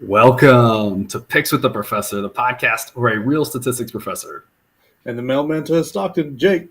Welcome to Picks with the Professor, the podcast where a real statistics professor and the mailman to Stockton, Jake,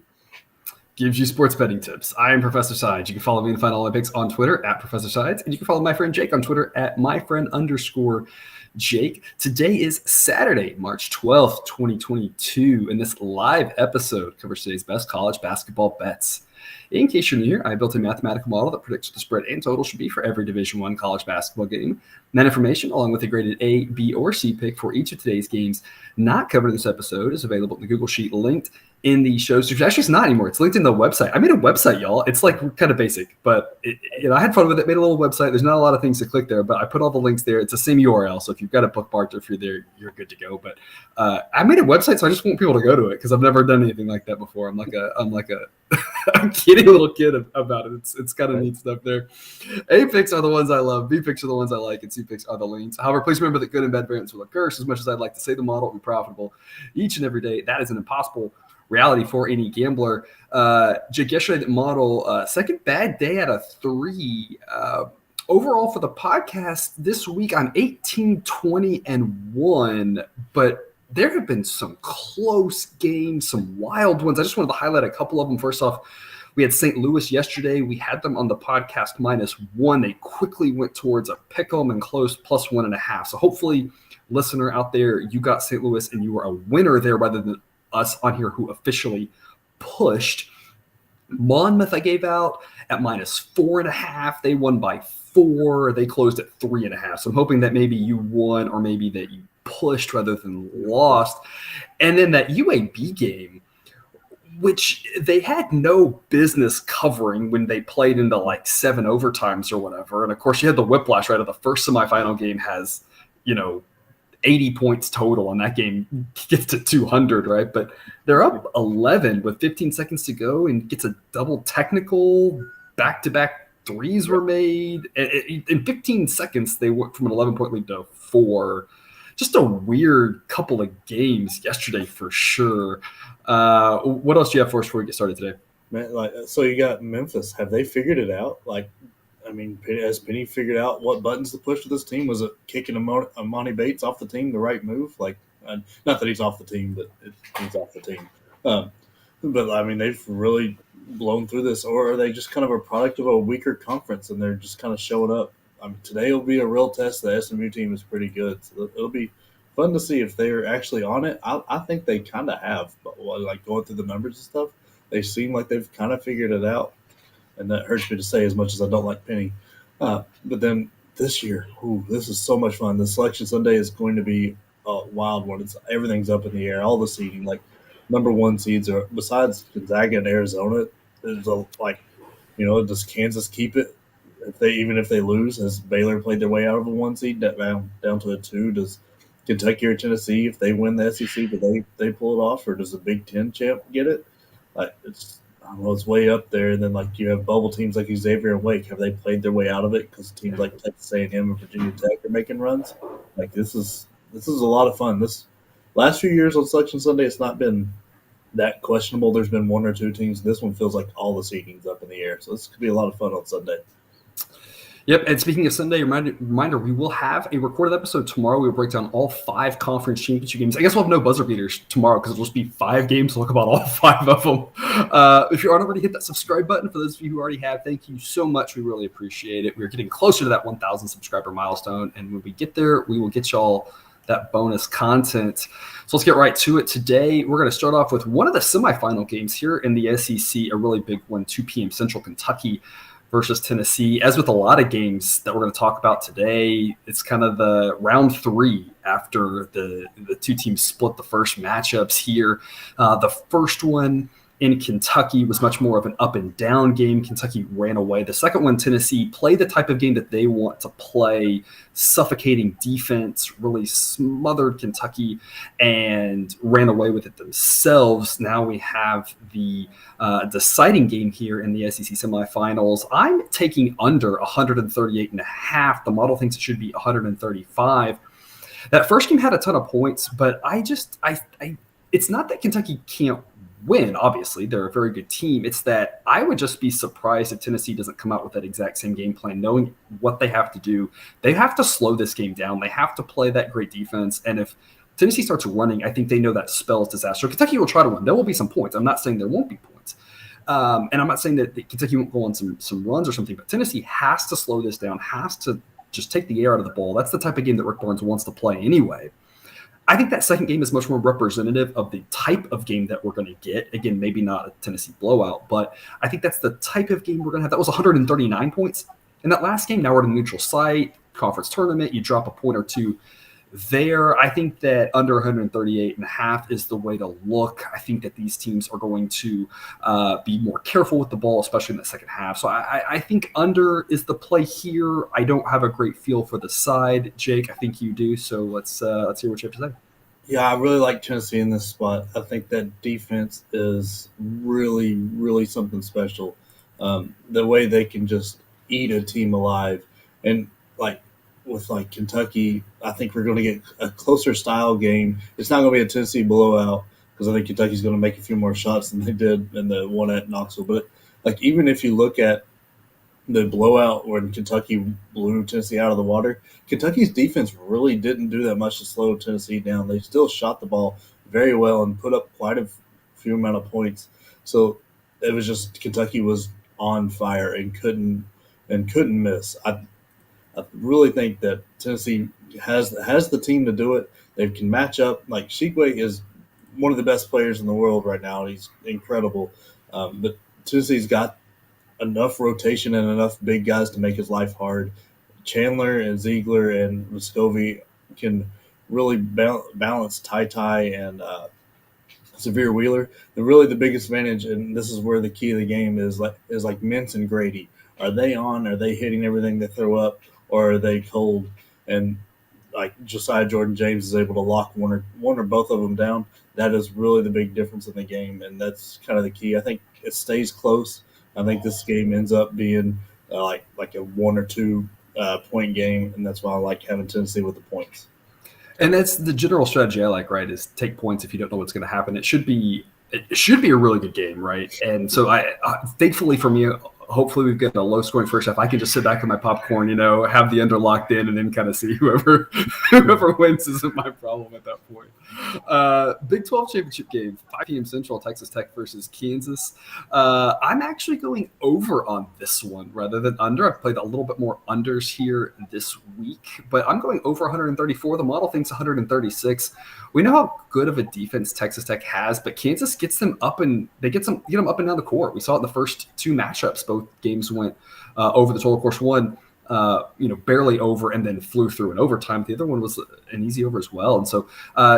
gives you sports betting tips. I am Professor Sides. You can follow me in Final Olympics on Twitter at Professor Sides, and you can follow my friend Jake on Twitter at myfriend_Jake. Today is Saturday, March 12th, 2022, and this live episode covers today's best college basketball bets. In case you're new here, I built a mathematical model that predicts what the spread and total should be for every Division I college basketball game. And that information, along with a graded A, B, or C pick for each of today's games not covered in this episode, is available in the Google Sheet linked in the show description. Actually, it's not anymore. It's linked in the website. I made a website, y'all. It's like kind of basic, but I had fun with it. Made a little website. There's not a lot of things to click there, but I put all the links there. It's the same URL, so if you've got it bookmarked or if you're there, you're good to go. But I made a website, so I just want people to go to it because I've never done anything like that before. I'm like a I'm kidding, little kid about it. It's kind of neat stuff there. A picks are the ones I love. B picks are the ones I like, and C picks are the leans. However, please remember that good and bad variance will occur. As much as I'd like to say the model will be profitable each and every day, that is an impossible reality for any gambler. Jake, yesterday the model, second bad day out of 3. Overall for the podcast this week, I'm 18-20-1, but there have been some close games, some wild ones. I just wanted to highlight a couple of them. First off, we had St. Louis yesterday. We had them on the podcast -1. They quickly went towards a pick 'em and closed +1.5. So hopefully, listener out there, you got St. Louis and you were a winner there rather than us on here who officially pushed. Monmouth I gave out at -4.5. They won by 4. They closed at 3.5. So I'm hoping that maybe you won or maybe that you pushed rather than lost. And then that UAB game, which they had no business covering when they played into like 7 overtimes or whatever. And of course, you had the whiplash, right? Of the first semifinal game has, 80 points total, and that game gets to 200, right? But they're up 11 with 15 seconds to go and gets a double technical. Back-to-back threes were made. In 15 seconds, they went from an 11-point lead to 4. Just a weird couple of games yesterday for sure. What else do you have for us before we get started today? Man, so you got Memphis. Have they figured it out? Has Penny figured out what buttons to push to this team? Was it kicking Amani Bates off the team the right move? Not that he's off the team, but he's off the team. But they've really blown through this, or are they just kind of a product of a weaker conference and they're just kind of showing up? Today will be a real test. The SMU team is pretty good, so it'll be fun to see if they're actually on it. I think they kind of have, but going through the numbers and stuff, they seem like they've kind of figured it out. And that hurts me to say as much as I don't like Penny. But then this year, this is so much fun. The Selection Sunday is going to be a wild one. Everything's up in the air. All the seeding, number 1 seeds are, besides Gonzaga and Arizona, does Kansas keep it? If they lose, has Baylor played their way out of a 1 seed down to a 2? Does Kentucky or Tennessee, if they win the SEC, do they pull it off, or does the Big Ten champ get it? It's way up there. And then you have bubble teams like Xavier and Wake. Have they played their way out of it because teams like Texas A&M and Virginia Tech are making runs? This is a lot of fun. This last few years on Selection Sunday, it's not been that questionable. There's been 1 or 2 teams. This one feels like all the seeding's up in the air. So this could be a lot of fun on Sunday. Yep, and speaking of Sunday, reminder, we will have a recorded episode tomorrow. We will break down all 5 conference championship games. I guess we'll have no buzzer beaters tomorrow because it'll just be 5 games to look about all 5 of them. If you aren't already, hit that subscribe button. For those of you who already have, thank you so much. We really appreciate it. We're getting closer to that 1,000 subscriber milestone, and when we get there, we will get y'all that bonus content. So let's get right to it. Today, we're going to start off with one of the semifinal games here in the SEC, a really big one, 2 p.m. Central Kentucky versus Tennessee. As with a lot of games that we're going to talk about today, it's kind of the round 3 after the 2 teams split the first matchups here. The first one in Kentucky was much more of an up and down game. Kentucky ran away. The second one, Tennessee, played the type of game that they want to play, suffocating defense, really smothered Kentucky and ran away with it themselves. Now we have the deciding game here in the SEC semifinals. I'm taking under 138.5. The model thinks it should be 135. That first game had a ton of points, but it's not that Kentucky can't win, obviously. They're a very good team. It's that I would just be surprised if Tennessee doesn't come out with that exact same game plan, knowing what they have to do. They have to slow this game down. They have to play that great defense. And if Tennessee starts running, I think they know that spells disaster. Kentucky will try to run. There will be some points. I'm not saying there won't be points. And I'm not saying that Kentucky won't go on some runs or something, but Tennessee has to slow this down, has to just take the air out of the ball. That's the type of game that Rick Barnes wants to play anyway. I think that second game is much more representative of the type of game that we're going to get. Again, maybe not a Tennessee blowout, but I think that's the type of game we're going to have. That was 139 points in that last game. Now we're at a neutral site, conference tournament. You drop a point or two there. I think that under 138.5 is the way to look. I think that these teams are going to be more careful with the ball, especially in the second half. So I think under is the play here. I don't have a great feel for the side, Jake. I think you do. So let's hear what you have to say. Yeah, I really like Tennessee in this spot. I think that defense is really, really something special. The way they can just eat a team alive, and with Kentucky, I think we're going to get a closer style game. It's not going to be a Tennessee blowout because I think Kentucky's going to make a few more shots than they did in the one at Knoxville. But even if you look at the blowout when Kentucky blew Tennessee out of the water, Kentucky's defense really didn't do that much to slow Tennessee down. They still shot the ball very well and put up quite a few amount of points. So it was just Kentucky was on fire and couldn't miss. I really think that Tennessee has the team to do it. They can match up. Shigwe is one of the best players in the world right now. He's incredible. But Tennessee's got enough rotation and enough big guys to make his life hard. Chandler and Ziegler and Muscovy can really balance Ty and Severe Wheeler. The biggest advantage, and this is where the key of the game is Mintz and Grady. Are they on? Are they hitting everything they throw up? Or are they cold? And Josiah Jordan-James is able to lock one or both of them down. That is really the big difference in the game, and that's kind of the key. I think it stays close. I think this game ends up being like a 1 or 2 point game, and that's why I like having Tennessee with the points. And that's the general strategy I like, right, is take points if you don't know what's going to happen. It should be a really good game, right? And so thankfully for me, hopefully we've got a low-scoring first half. I can just sit back with my popcorn, have the under locked in, and then kind of see whoever wins isn't my problem at that point. Big 12 championship game, 5 p.m. Central, Texas Tech versus Kansas. I'm actually going over on this one rather than under. I've played a little bit more unders here this week, but I'm going over 134. The model thinks 136. We know how good of a defense Texas Tech has, but Kansas gets them up and get them up and down the court. We saw it in the first 2 matchups. Both games went over the total. Of course, one barely over and then flew through in overtime. The other one was an easy over as well. And so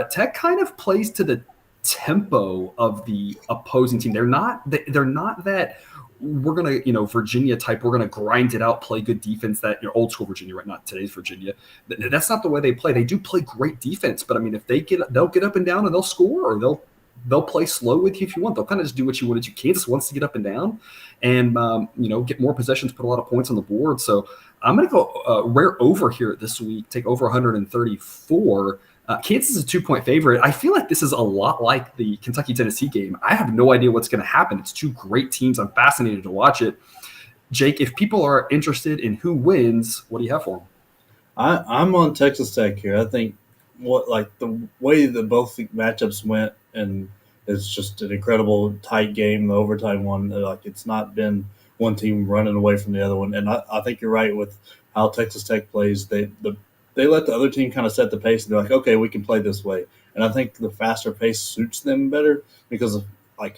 Tech kind of plays to the tempo of the opposing team. They're not that we're going to, Virginia type, we're going to grind it out, play good defense, that old school Virginia, right? Not today's Virginia. That's not the way they play. They do play great defense, but I mean, if they'll get up and down and they'll score, or they'll play slow with you if you want. They'll kind of just do what you want to do. Kansas wants to get up and down and, get more possessions, put a lot of points on the board. So I'm going to go rare over here this week, take over 134. Kansas is a 2-point favorite. I feel like this is a lot like the Kentucky-Tennessee game. I have no idea what's going to happen. It's 2 great teams. I'm fascinated to watch it. Jake, if people are interested in who wins, what do you have for them? I'm on Texas Tech here. I think the way that both matchups went, and it's just an incredible tight game, the overtime one. It's not been one team running away from the other one. And I think you're right with how Texas Tech plays. They let the other team kind of set the pace, and they're like, okay, we can play this way. And I think the faster pace suits them better because of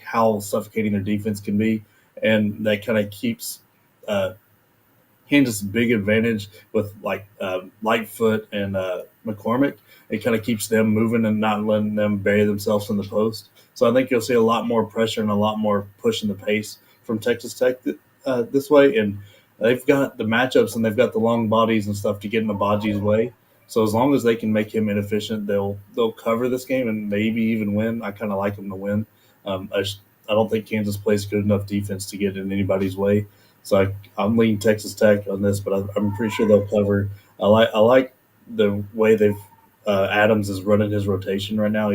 how suffocating their defense can be, and that kind of keeps Kansas big advantage with Lightfoot and McCormick. It kind of keeps them moving and not letting them bury themselves in the post. So I think you'll see a lot more pressure and a lot more pushing the pace from Texas Tech this way. And they've got the matchups and they've got the long bodies and stuff to get in Abaji's way. So as long as they can make him inefficient, they'll cover this game and maybe even win. I kind of like them to win. I don't think Kansas plays good enough defense to get in anybody's way. So I'm leaning Texas Tech on this, but I'm pretty sure they'll cover. I like the way Adams is running his rotation right now.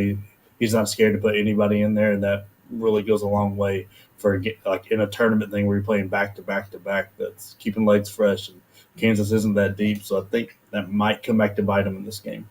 He's not scared to put anybody in there, and that really goes a long way for like in a tournament thing where you're playing back to back to back. That's keeping legs fresh, and Kansas isn't that deep, so I think that might come back to bite them in this game.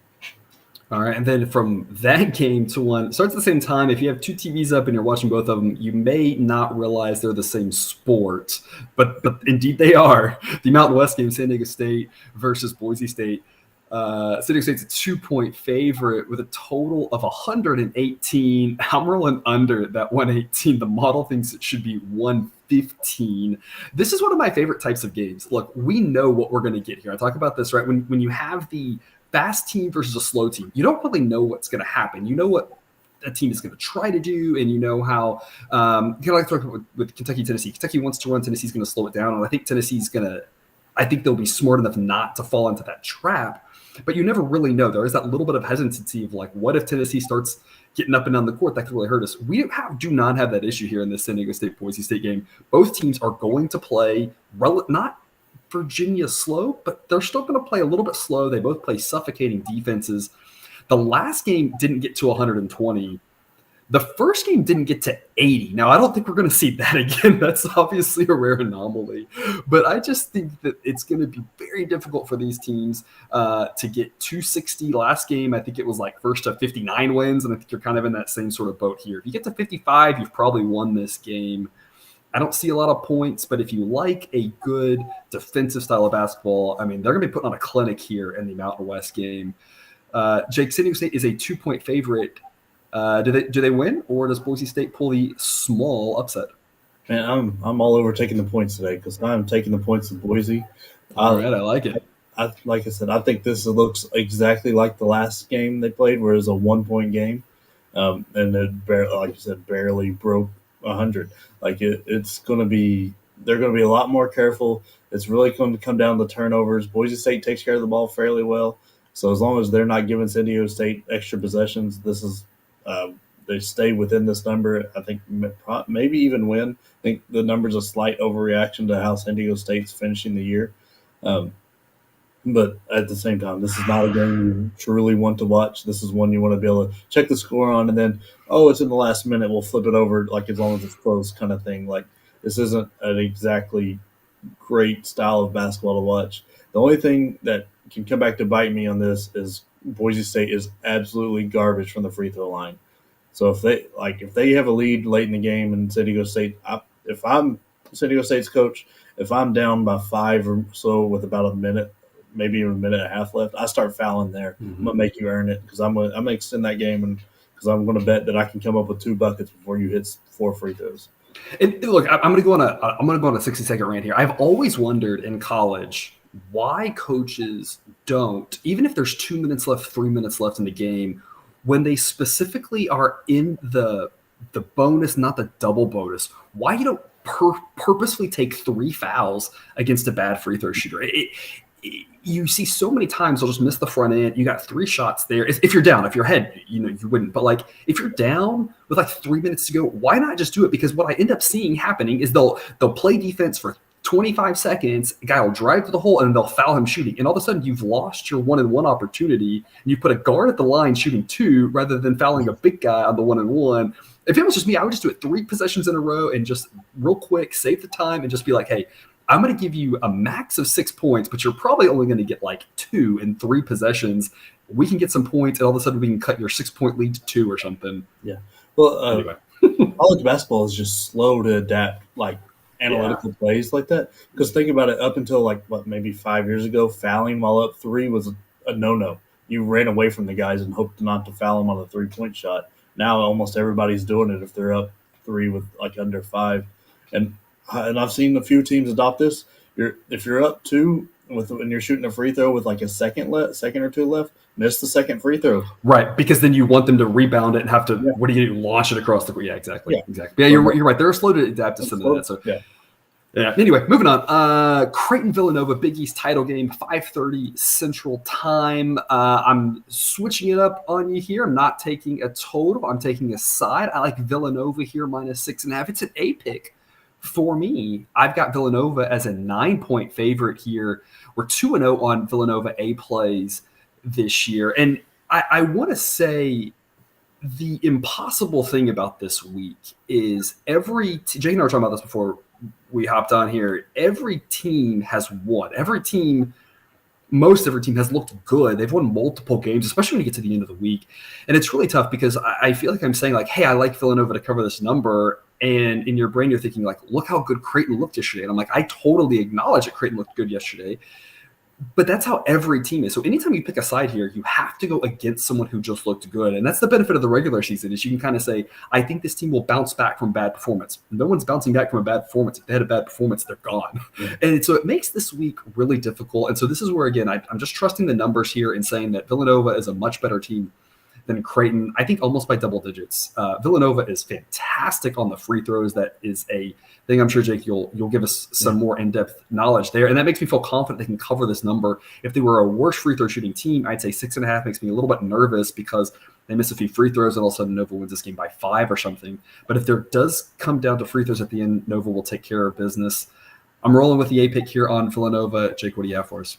All right, and then from that game to one starts at the same time. If you have two TVs up and you're watching both of them, you may not realize they're the same sport, but indeed they are. The Mountain West game, San Diego State versus Boise State. San Diego State's a 2-point favorite with a total of 118. I'm rolling under that 118. The model thinks it should be 115. This is one of my favorite types of games. Look, we know what we're going to get here. I talk about this, right? When you have the fast team versus a slow team, you don't really know what's going to happen. You know what a team is going to try to do, and you know how kind of like with Kentucky, Tennessee. Kentucky wants to run, Tennessee's going to slow it down, and I think I think they'll be smart enough not to fall into that trap. But you never really know. There is that little bit of hesitancy of like, what if Tennessee starts getting up and down the court? That could really hurt us. We do not have that issue here in this San Diego State-Boise State game. Both teams are going to play not Virginia slow, but they're still going to play a little bit slow. They both play suffocating defenses. The last game didn't get to 120. The first game didn't get to 80. Now, I don't think we're going to see that again. That's obviously a rare anomaly. But I just think that it's going to be very difficult for these teams to get 260. Last game, I think it was like first to 59 wins, and I think you're kind of in that same sort of boat here. If you get to 55, you've probably won this game. I don't see a lot of points, but if you like a good defensive style of basketball, I mean, they're going to be putting on a clinic here in the Mountain West game. Jake, San Diego State is a 2-point favorite. Do they win, or does Boise State pull the small upset? Man, I'm all over taking the points today because I'm taking the points of Boise. All right, I like it. Like I said, I think this looks exactly like the last game they played, where it was a 1-point game, and it like you said, barely broke 100. Like it's going to be, they're going to be a lot more careful. It's really going to come down to turnovers. Boise State takes care of the ball fairly well, so as long as they're not giving San Diego State extra possessions, this is they stay within this number. I think maybe even win. I think the number's a slight overreaction to how San Diego State's finishing the year. But at the same time, this is not a game you truly want to watch. This is one you want to be able to check the score on and then, it's in the last minute, we'll flip it over, like as long as it's close kind of thing. Like this isn't an exactly great style of basketball to watch. The only thing that can come back to bite me on this is Boise State is absolutely garbage from the free throw line. So if they have a lead late in the game and San Diego State, if I'm San Diego State's coach, if I'm down by 5 or so with about a minute, maybe even a minute and a half left, I start fouling there. Mm-hmm. I'm gonna make you earn it because I'm gonna extend that game, and because I'm gonna bet that I can come up with 2 buckets before you hit 4 free throws. And look, I'm gonna go on a 60-second rant here. I've always wondered in college why coaches don't, even if there's 2 minutes left, 3 minutes left in the game, when they specifically are in the bonus, not the double bonus, why you don't purposefully take 3 fouls against a bad free throw shooter. You see so many times they'll just miss the front end. You got 3 shots there. If you're down, if you're ahead, you wouldn't. But like if you're down with like 3 minutes to go, why not just do it? Because what I end up seeing happening is they'll play defense for 25 seconds. A guy will drive to the hole and they'll foul him shooting. And all of a sudden you've lost your 1-and-1 opportunity. And you put a guard at the line shooting 2 rather than fouling a big guy on the 1-and-1. If it was just me, I would just do it 3 possessions in a row and just real quick save the time and just be like, hey, I'm going to give you a max of 6 points, but you're probably only going to get like 2 in 3 possessions. We can get some points, and all of a sudden we can cut your 6-point lead to 2 or something. Yeah. Well, anyway. College basketball is just slow to adapt, like analytical plays like that. Because think about it, up until like maybe 5 years ago, fouling while up 3 was a no-no. You ran away from the guys and hoped not to foul them on a 3-point shot. Now almost everybody's doing it if they're up 3 with like under 5, and I've seen a few teams adopt this. If you're up 2 and you're shooting a free throw with like a second or 2 left, miss the second free throw. Right, because then you want them to rebound it and have to. Yeah. What do you do? Launch it across the court? Yeah, exactly. Yeah, you're right. They're slow to adapt to some of that. So yeah. Anyway, moving on. Creighton Villanova Big East title game, 5:30 Central Time. I'm switching it up on you here. I'm not taking a total. I'm taking a side. I like Villanova here -6.5. It's an A pick. For me, I've got Villanova as a 9-point favorite here. We're 2-0 on Villanova A plays this year. And I want to say the impossible thing about this week is Jake and I were talking about this before we hopped on here. Every team has won. Most every team has looked good. They've won multiple games, especially when you get to the end of the week. And it's really tough because I feel like I'm saying, like, hey, I like Villanova to cover this number. And in your brain, you're thinking, like, look how good Creighton looked yesterday. And I'm like, I totally acknowledge that Creighton looked good yesterday. But that's how every team is. So anytime you pick a side here, you have to go against someone who just looked good. And that's the benefit of the regular season is you can kind of say, I think this team will bounce back from bad performance. No one's bouncing back from a bad performance. If they had a bad performance, they're gone. Yeah. And so it makes this week really difficult. And so this is where, again, I'm just trusting the numbers here and saying that Villanova is a much better team than Creighton, I think almost by double digits. Villanova is fantastic on the free throws. That is a thing I'm sure, Jake, you'll give us some more in-depth knowledge there. And that makes me feel confident they can cover this number. If they were a worse free throw shooting team, I'd say 6.5 makes me a little bit nervous because they miss a few free throws and all of a sudden Nova wins this game by 5 or something. But if there does come down to free throws at the end, Nova will take care of business. I'm rolling with the A pick here on Villanova. Jake, what do you have for us?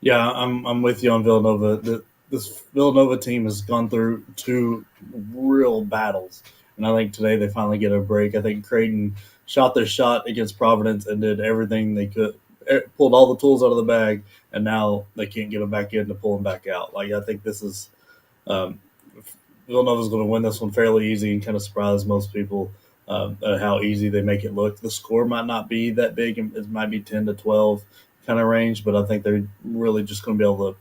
Yeah, I'm with you on Villanova. This Villanova team has gone through 2 real battles, and I think today they finally get a break. I think Creighton shot their shot against Providence and did everything they could, pulled all the tools out of the bag, and now they can't get them back in to pull them back out. Like, I think this is Villanova's going to win this one fairly easy and kind of surprise most people at how easy they make it look. The score might not be that big; it might be 10 to 12 kind of range, but I think they're really just going to be able to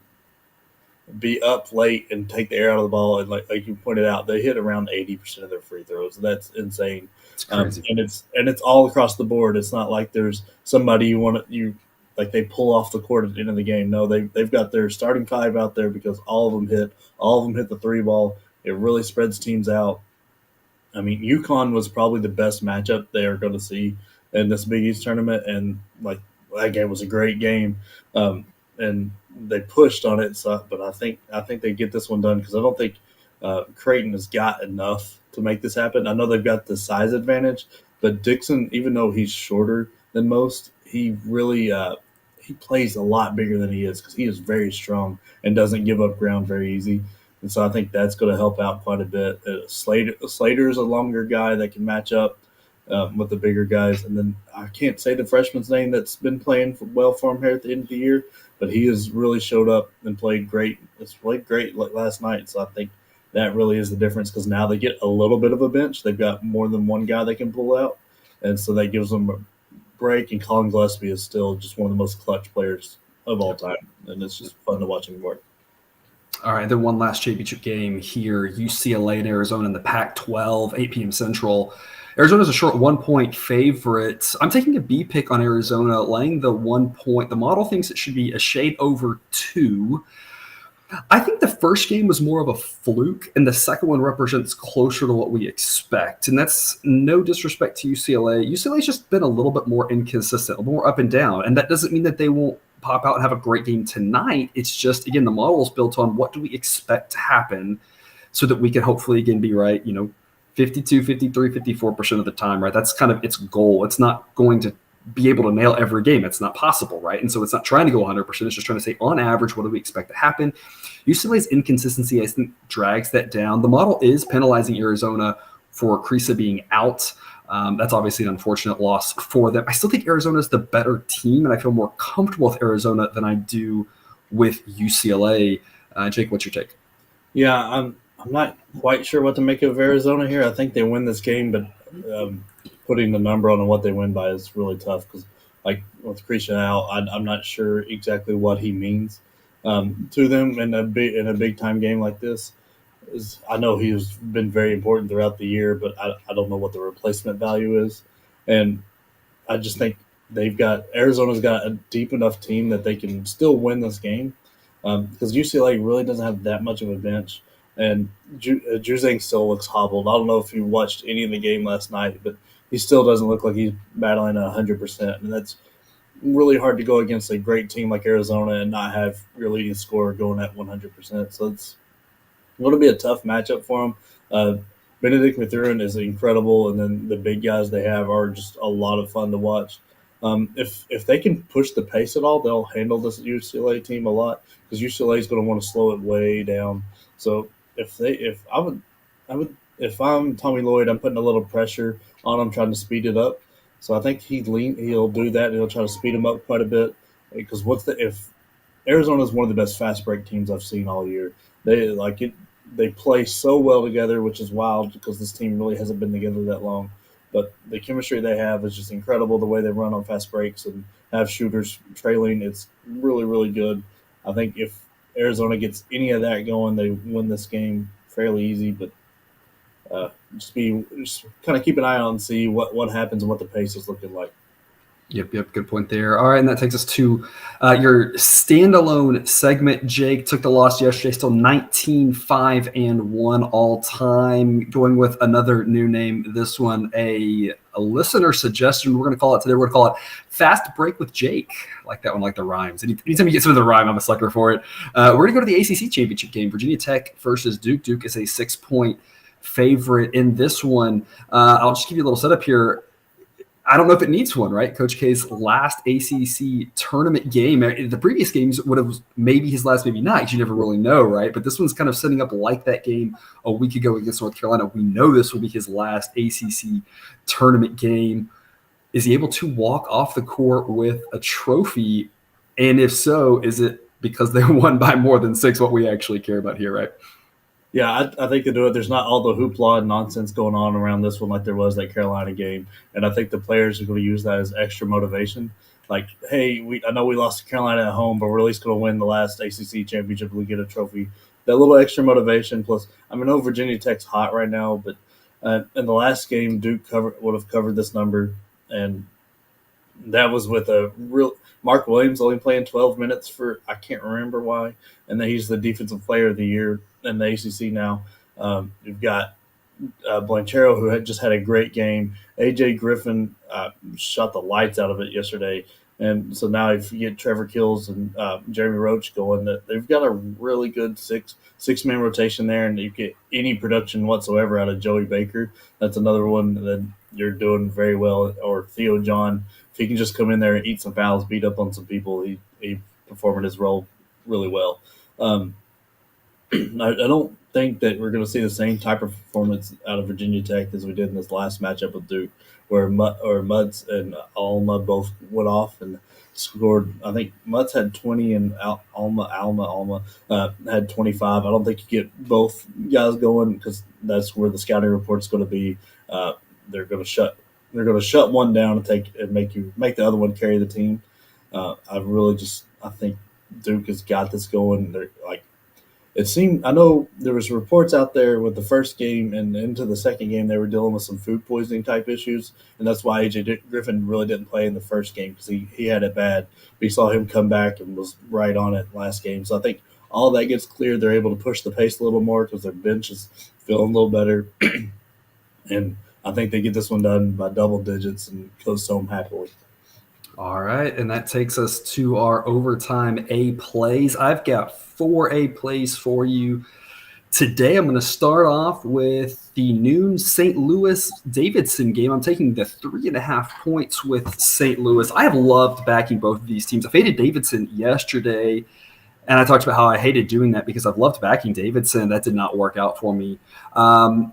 be up late and take the air out of the ball. And like you pointed out, they hit around 80% of their free throws. That's insane. It's crazy. And it's all across the board. It's not like there's somebody like they pull off the court at the end of the game. No, they've got their starting 5 out there because all of them hit the 3 ball. It really spreads teams out. I mean, UConn was probably the best matchup they are going to see in this Big East tournament, and like that game was a great game. And they pushed on it, but I think they get this one done because I don't think Creighton has got enough to make this happen. I know they've got the size advantage, but Dixon, even though he's shorter than most, he really he plays a lot bigger than he is because he is very strong and doesn't give up ground very easy. And so I think that's going to help out quite a bit. Slater's a longer guy that can match up with the bigger guys. And then I can't say the freshman's name that's been playing well for him here at the end of the year, but he has really showed up and played great. It's played great like last night. So I think that really is the difference because now they get a little bit of a bench. They've got more than one guy they can pull out. And so that gives them a break. And Colin Gillespie is still just one of the most clutch players of all time. And it's just fun to watch him work. All right, then one last championship game here, UCLA and Arizona in the Pac-12, 8 p.m. Central. Arizona's a short 1-point favorite. I'm taking a B pick on Arizona, laying the 1 point. The model thinks it should be a shade over 2. I think the first game was more of a fluke, and the second one represents closer to what we expect. And that's no disrespect to UCLA. UCLA's just been a little bit more inconsistent, a little more up and down. And that doesn't mean that they won't pop out and have a great game tonight. It's just, again, the model is built on what do we expect to happen so that we can hopefully, again, be right, 52, 53, 54% of the time, right? That's kind of its goal. It's not going to be able to nail every game. It's not possible, right? And so it's not trying to go 100%. It's just trying to say, on average, what do we expect to happen? UCLA's inconsistency, I think, drags that down. The model is penalizing Arizona for Kriisa being out. That's obviously an unfortunate loss for them. I still think Arizona is the better team, and I feel more comfortable with Arizona than I do with UCLA. Jake, what's your take? Yeah, I'm not quite sure what to make of Arizona here. I think they win this game, but putting the number on what they win by is really tough because, like with Kriisa out, I'm not sure exactly what he means to them in a big time game like this. I know he's been very important throughout the year, but I don't know what the replacement value is. And I just think Arizona's got a deep enough team that they can still win this game because UCLA really doesn't have that much of a bench. And Juzang still looks hobbled. I don't know if you watched any of the game last night, but he still doesn't look like he's battling 100%. And that's really hard to go against a great team like Arizona and not have your leading scorer going at 100%. So it's going to be a tough matchup for him. Benedict Mathurin is incredible, and then the big guys they have are just a lot of fun to watch. If they can push the pace at all, they'll handle this UCLA team a lot because UCLA is going to want to slow it way down. So I would, if I'm Tommy Lloyd, I'm putting a little pressure on him, trying to speed it up. So I think he'll do that. And he'll try to speed him up quite a bit because if Arizona is one of the best fast break teams I've seen all year. They like it. They play so well together, which is wild because this team really hasn't been together that long. But the chemistry they have is just incredible. The way they run on fast breaks and have shooters trailing, it's really, really good. I think if Arizona gets any of that going, they win this game fairly easy. But just kind of keep an eye on and see what happens and what the pace is looking like. Yep. Good point there. All right, and that takes us to your standalone segment. Jake took the loss yesterday, still 19-5-1 all time. Going with another new name. This one, a listener suggestion. We're going to call it today. We're going to call it Fast Break with Jake. I like that one, like the rhymes. Anytime you get some of the rhyme, I'm a sucker for it. We're going to go to the ACC championship game. Virginia Tech versus Duke. Duke is a 6-point favorite in this one. I'll just give you a little setup here. I don't know if it needs one, right? Coach K's last ACC tournament game. The previous games would have maybe his last, maybe not, because you never really know, right? But this one's kind of setting up like that game a week ago against North Carolina. We know this will be his last ACC tournament game. Is he able to walk off the court with a trophy? And if so, is it because they won by more than 6, what we actually care about here, right? Yeah, I think they do it. There's not all the hoopla and nonsense going on around this one like there was that Carolina game, and I think the players are going to use that as extra motivation. Like, hey, I know we lost to Carolina at home, but we're at least going to win the last ACC championship and we get a trophy. That little extra motivation. Plus, I know Virginia Tech's hot right now, but in the last game, Duke would have covered this number, and that was with a real Mark Williams only playing 12 minutes for I can't remember why, and then he's the defensive player of the year in the ACC now. You've got Blanchero, who had just had a great game. AJ Griffin shot the lights out of it yesterday, and so now if you get Trevor Kills and Jeremy Roach going, that they've got a really good six-man rotation there, and you get any production whatsoever out of Joey Baker. That's another one that you're doing very well. Or Theo John, if he can just come in there and eat some fouls, beat up on some people, he performing his role really well. I don't think that we're going to see the same type of performance out of Virginia Tech as we did in this last matchup with Duke, where Mutz and Alma both went off and scored. I think Mutz had 20 and Alma had 25. I don't think you get both guys going because that's where the scouting report's going to be. They're going to shut one down and make the other one carry the team. I think Duke has got this going. They're like. It seemed, I know there was reports out there with the first game and into the second game, they were dealing with some food poisoning type issues. And that's why AJ Griffin really didn't play in the first game because he had it bad. We saw him come back and was right on it last game. So I think all that gets cleared. They're able to push the pace a little more because their bench is feeling a little better. And I think they get this one done by double digits and goes home happily. All right, and that takes us to our overtime A plays. I've got 4 A plays for you today. I'm going to start off with the noon St. Louis Davidson game. I'm taking the 3.5 points with St. Louis. I have loved backing both of these teams. I faded Davidson yesterday, and I talked about how I hated doing that because I've loved backing Davidson. That did not work out for me.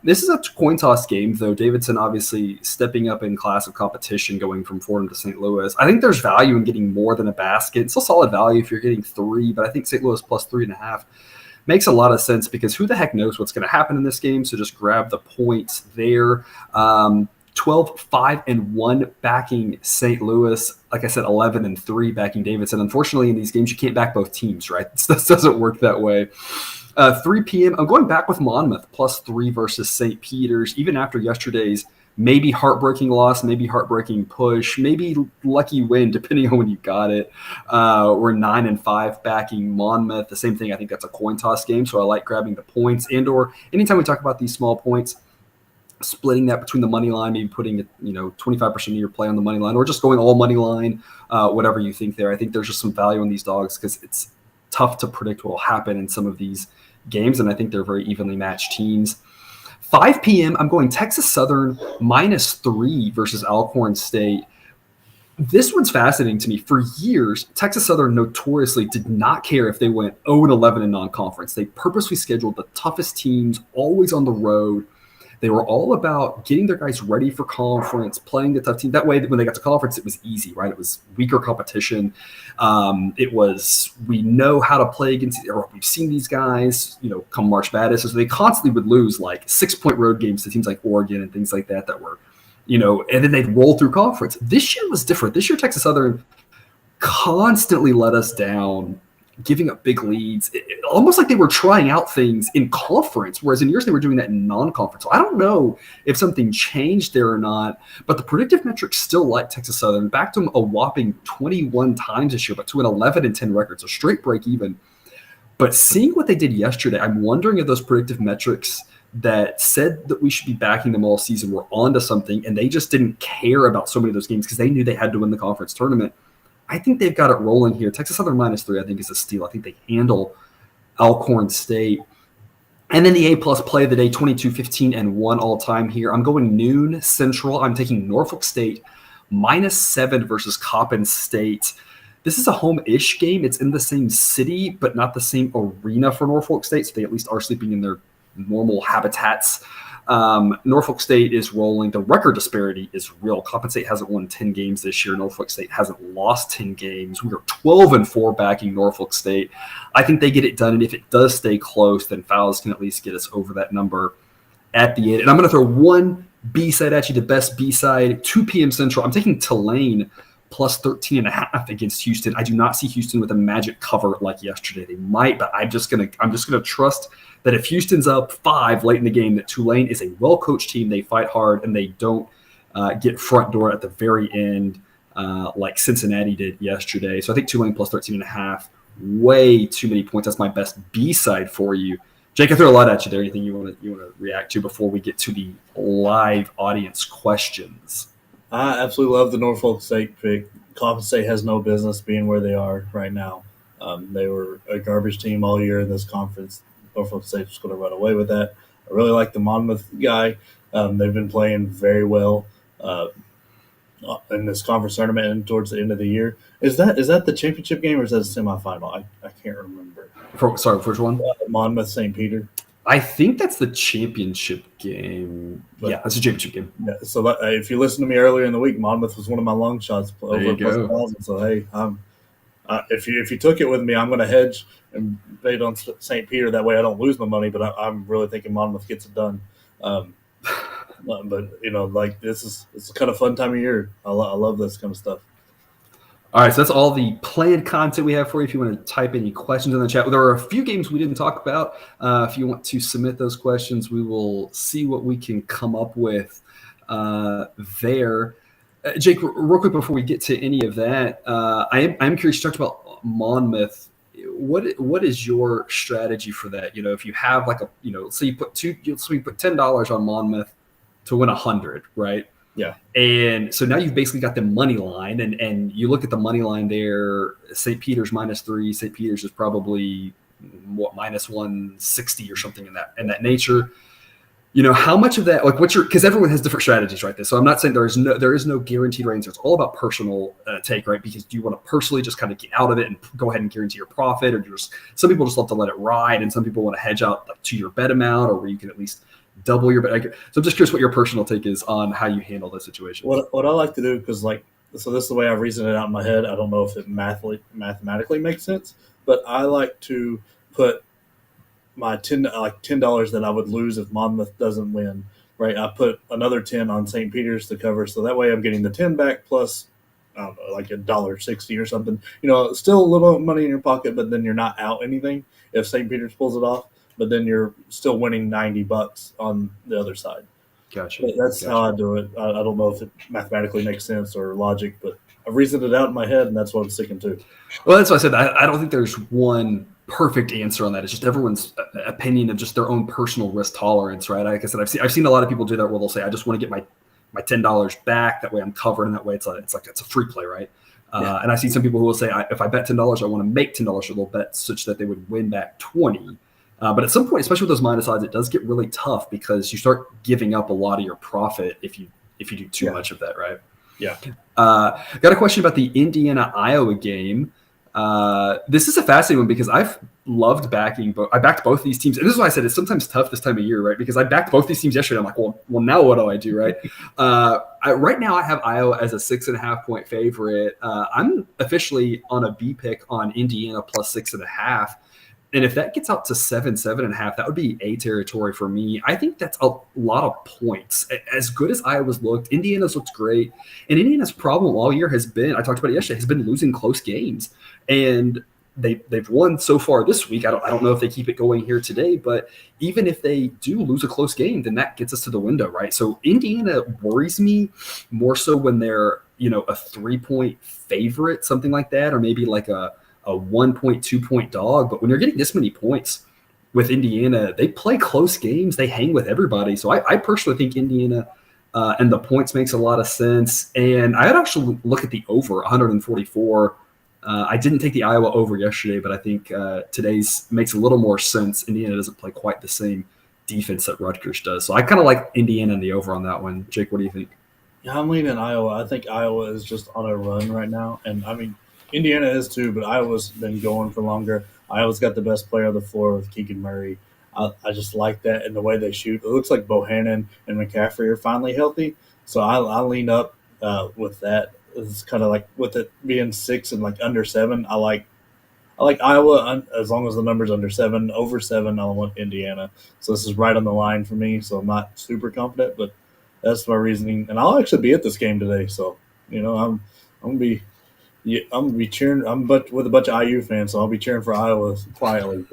This is a coin toss game, though. Davidson obviously stepping up in class of competition, going from Fordham to St. Louis. I think there's value in getting more than a basket. It's still solid value if you're getting 3, but I think St. Louis plus 3.5 makes a lot of sense because who the heck knows what's going to happen in this game, so just grab the points there. 12-5-1 backing St. Louis. Like I said, 11-3 backing Davidson. Unfortunately, in these games, you can't back both teams, right? This doesn't work that way. 3 p.m., I'm going back with Monmouth, +3 versus St. Peter's, even after yesterday's maybe heartbreaking loss, maybe heartbreaking push, maybe lucky win, depending on when you got it. We're 9-5 backing Monmouth. The same thing, I think that's a coin toss game, so I like grabbing the points. And/or anytime we talk about these small points, splitting that between the money line, maybe putting 25% of your play on the money line, or just going all money line, whatever you think there. I think there's just some value in these dogs because it's tough to predict what will happen in some of these games, and I think they're very evenly matched teams. 5 p.m., I'm going Texas Southern -3 versus Alcorn State. This one's fascinating to me. For years, Texas Southern notoriously did not care if they went 0-11 in non-conference. They purposely scheduled the toughest teams, always on the road. They were all about getting their guys ready for conference, playing the tough team. That way, when they got to conference, it was easy, right? It was weaker competition. It was, we know how to play against, or we've seen these guys, come March Madness. So they constantly would lose like 6-point road games to teams like Oregon and things like that were, and then they'd roll through conference. This year was different. This year, Texas Southern constantly let us down, giving up big leads, almost like they were trying out things in conference, whereas in years they were doing that in non-conference. So I don't know if something changed there or not, but the predictive metrics still like Texas Southern. Backed them a whopping 21 times this year, but to an 11-10 record, so straight break even. But seeing what they did yesterday, I'm wondering if those predictive metrics that said that we should be backing them all season were onto something, and they just didn't care about so many of those games because they knew they had to win the conference tournament. I think they've got it rolling here. Texas Southern -3, I think, is a steal. I think they handle Alcorn State. And then the A-plus play of the day, 22-15-1 all-time here. I'm going noon Central. I'm taking Norfolk State -7 versus Coppin State. This is a home-ish game. It's in the same city, but not the same arena for Norfolk State, so they at least are sleeping in their normal habitats. Norfolk State is rolling. The record disparity is real. Coppin State hasn't won 10 games this year. Norfolk State hasn't lost 10 games. We are 12-4 backing Norfolk State. I think they get it done, and if it does stay close, then fouls can at least get us over that number at the end. And I'm going to throw one B-side at you, the best B-side, 2 p.m. Central. I'm taking Tulane +13.5 against Houston. I do not see Houston with a magic cover like yesterday. They might, but I'm just gonna trust that if Houston's up 5 late in the game, that Tulane is a well-coached team. They fight hard and they don't get front door at the very end like Cincinnati did yesterday. So I think Tulane +13.5. Way too many points. That's my best B-side for you. Jake, I threw a lot at you there. Anything you want to react to before we get to the live audience questions? I absolutely love the Norfolk State pick. Coppin State has no business being where they are right now. They were a garbage team all year in this conference. Norfolk State's going to run away with that. I really like the Monmouth guy. They've been playing very well in this conference tournament and towards the end of the year. Is that the championship game or is that a semifinal? I can't remember. Sorry, which one? Monmouth St. Peter. I think that's the championship game. But, yeah, that's a championship game. Yeah, so if you listened to me earlier in the week, Monmouth was one of my long shots over +1,000. So hey, if you took it with me, I'm going to hedge and bet on St. Peter. That way, I don't lose my money. But I'm really thinking Monmouth gets it done. But it's kind of fun time of year. I love this kind of stuff. All right, so that's all the planned content we have for you. If you want to type any questions in the chat, there are a few games we didn't talk about. If you want to submit those questions, we will see what we can come up with there. Jake, real quick before we get to any of that, I'm curious. You talked about Monmouth. What is your strategy for that? If you have so you put $10 on Monmouth to win 100, right? Yeah. And so now you've basically got the money line, and you look at the money line there. St. Peter's -3. St. Peter's is probably -160 or something in that nature. How much of that, because everyone has different strategies, right? So I'm not saying there is no guaranteed answer. It's all about personal take, right? Because do you want to personally just kind of get out of it and go ahead and guarantee your profit, or some people just love to let it ride, and some people want to hedge out to your bet amount, or where you can at least double your bet. So I'm just curious what your personal take is on how you handle this situation. What I like to do, because so this is the way I've reasoned it out in my head. I don't know if it mathematically makes sense, but I like to put my $10 that I would lose if Monmouth doesn't win. Right, I put another 10 on St. Peter's to cover, so that way I'm getting the 10 back plus I don't know, like $1.60 or something. Still a little money in your pocket, but then you're not out anything if St. Peter's pulls it off. But then you're still winning $90 on the other side. Gotcha. But that's how I do it. I don't know if it mathematically makes sense or logic, but I've reasoned it out in my head, and that's what I'm sticking to. Well, that's why I said I don't think there's one perfect answer on that. It's just everyone's opinion of just their own personal risk tolerance, right? Like I said, I've seen a lot of people do that where they'll say, I just want to get my $10 back. That way I'm covered, and that way it's a free play, right? Yeah. And I see some people who will say, if I bet $10, I want to make $10, so they'll bet such that they would win back 20. But at some point, especially with those minus odds, it does get really tough because you start giving up a lot of your profit if you do too much of that, right? Yeah. Got a question about the Indiana-Iowa game. This is a fascinating one because I've loved backing, but I backed both these teams. And this is why I said it's sometimes tough this time of year, right? Because I backed both these teams yesterday. I'm like, well, now what do I do, right? Right now I have Iowa as a 6.5-point favorite. I'm officially on a B pick on Indiana plus 6.5. And if that gets out to 7.5, that would be A territory for me. I think that's a lot of points. As good as Iowa's looked, Indiana's looked great. And Indiana's problem all year has been, I talked about it yesterday, has been losing close games. And they've won so far this week. I don't know if they keep it going here today, but even if they do lose a close game, then that gets us to the window, right? So Indiana worries me more so when they're, a 3-point favorite, something like that, or maybe like a 1.2-point dog. But when you're getting this many points with Indiana, they play close games. They hang with everybody. So I personally think Indiana and the points makes a lot of sense. And I'd actually look at the over 144. I didn't take the Iowa over yesterday, but I think today's makes a little more sense. Indiana doesn't play quite the same defense that Rutgers does. So I kind of like Indiana and the over on that one. Jake, what do you think? Yeah, I'm leaning Iowa. I think Iowa is just on a run right now. And, I mean, Indiana is too, but Iowa's been going for longer. Iowa's got the best player on the floor with Keegan Murray. I just like that and the way they shoot. It looks like Bohannon and McCaffrey are finally healthy. So I lean up with that. It's kind of like with it being 6 and like under 7. I like Iowa as long as the number's under 7. Over 7, I want Indiana. So this is right on the line for me. So I'm not super confident, but that's my reasoning. And I'll actually be at this game today. So I'm gonna be cheering. I'm with a bunch of IU fans, so I'll be cheering for Iowa quietly.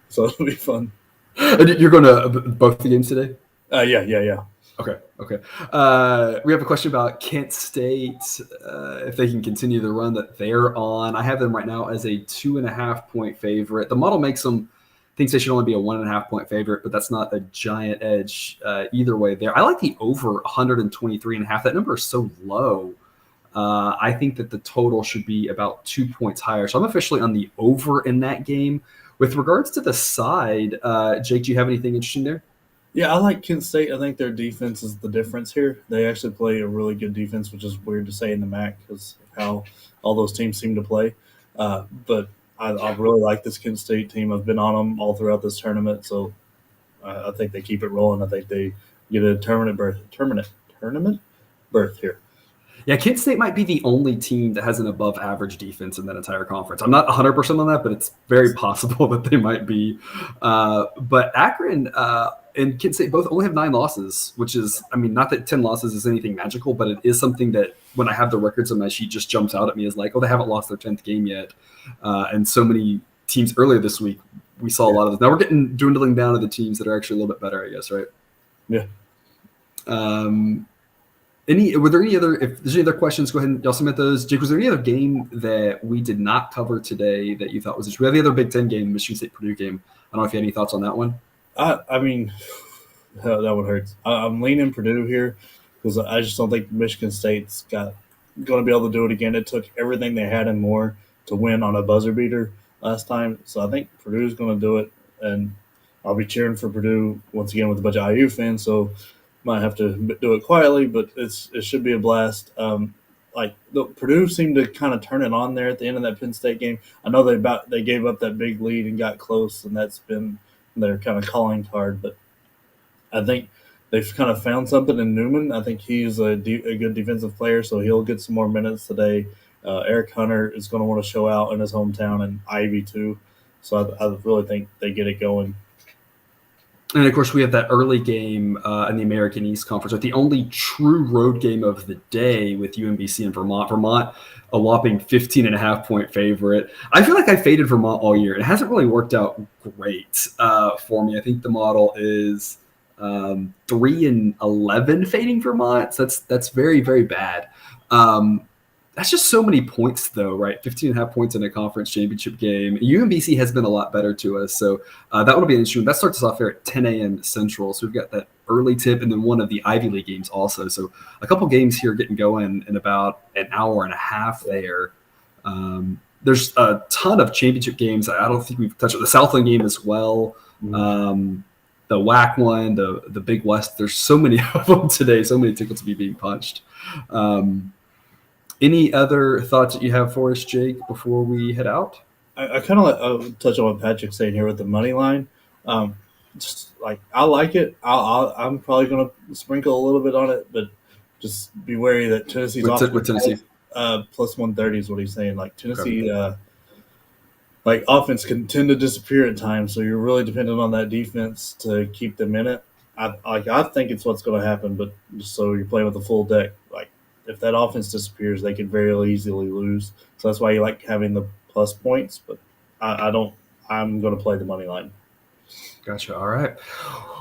So it'll be fun. You're going to both the games today? Yeah. Okay. We have a question about Kent State, if they can continue the run that they're on. I have them right now as a 2.5-point favorite. The model thinks they should only be a 1.5-point favorite, but that's not a giant edge either way there. I like the over 123.5. That number is so low. I think that the total should be about 2 points higher. So I'm officially on the over in that game. With regards to the side, Jake, do you have anything interesting there? Yeah, I like Kent State. I think their defense is the difference here. They actually play a really good defense, which is weird to say in the MAC because of how all those teams seem to play. But I really like this Kent State team. I've been on them all throughout this tournament, so I think they keep it rolling. I think they get a tournament berth here. Yeah, Kent State might be the only team that has an above-average defense in that entire conference. I'm not 100% on that, but it's very possible that they might be. But Akron and Kent State both only have 9 losses, which is, not that 10 losses is anything magical, but it is something that when I have the records on my sheet just jumps out at me as like, oh, they haven't lost their 10th game yet. And so many teams earlier this week, we saw a lot of this. Now we're getting dwindling down to the teams that are actually a little bit better, I guess, right? Yeah. Were there any other? If there's any other questions, go ahead and y'all submit those. Jake, was there any other game that we did not cover today that you thought was interesting? We have the other Big Ten game, Michigan State Purdue game. I don't know if you had any thoughts on that one. I mean, that one hurts. I'm leaning Purdue here because I just don't think Michigan State's going to be able to do it again. It took everything they had and more to win on a buzzer beater last time. So I think Purdue's going to do it, and I'll be cheering for Purdue once again with a bunch of IU fans. So might have to do it quietly, but it should be a blast. Purdue seemed to kind of turn it on there at the end of that Penn State game. I know they gave up that big lead and got close, and that's been their kind of calling card. But I think they've kind of found something in Newman. I think he's a good defensive player, so he'll get some more minutes today. Eric Hunter is going to want to show out in his hometown, and Ivy too. So I really think they get it going. And, of course, we have that early game in the American East Conference, with the only true road game of the day with UMBC and Vermont. Vermont, a whopping 15.5-point favorite. I feel like I faded Vermont all year. It hasn't really worked out great for me. I think the model is 3-11 fading Vermont. So that's very, very bad. That's just so many points, though, right? 15.5 points in a conference championship game. UMBC has been a lot better to us, so that will be interesting. That starts us off here at 10 a.m. Central, so we've got that early tip and then one of the Ivy League games also. So a couple games here getting going in about an hour and a half there. There's a ton of championship games. I don't think we've touched on the Southland game as well. the WAC one, the Big West. There's so many of them today, so many tickets to be being punched. Any other thoughts that you have for us, Jake, before we head out? I kind of touch on what Patrick's saying here with the money line. Just like I like it. I'm probably going to sprinkle a little bit on it, but just be wary that Tennessee's with Tennessee plus 130 is what he's saying. Like Tennessee, like offense can tend to disappear at times, so you're really dependent on that defense to keep them in it. I think it's what's going to happen, but just so you're playing with a full deck. Like if that offense disappears, they can very easily lose. So that's why you like having the plus points, but I don't. I'm going to play the money line. Gotcha. All right.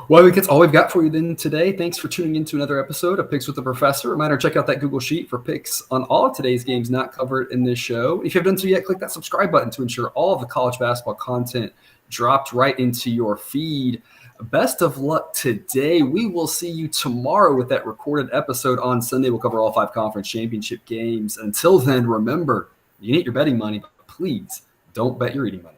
Well, I think that's all we've got for you then today. Thanks for tuning in to another episode of Picks with the Professor. Reminder, check out that Google Sheet for picks on all of today's games not covered in this show. If you haven't done so yet, click that subscribe button to ensure all of the college basketball content dropped right into your feed. Best of luck today. We will see you tomorrow with that recorded episode on Sunday. We'll cover all 5 conference championship games. Until then, remember, you need your betting money, but please don't bet your eating money.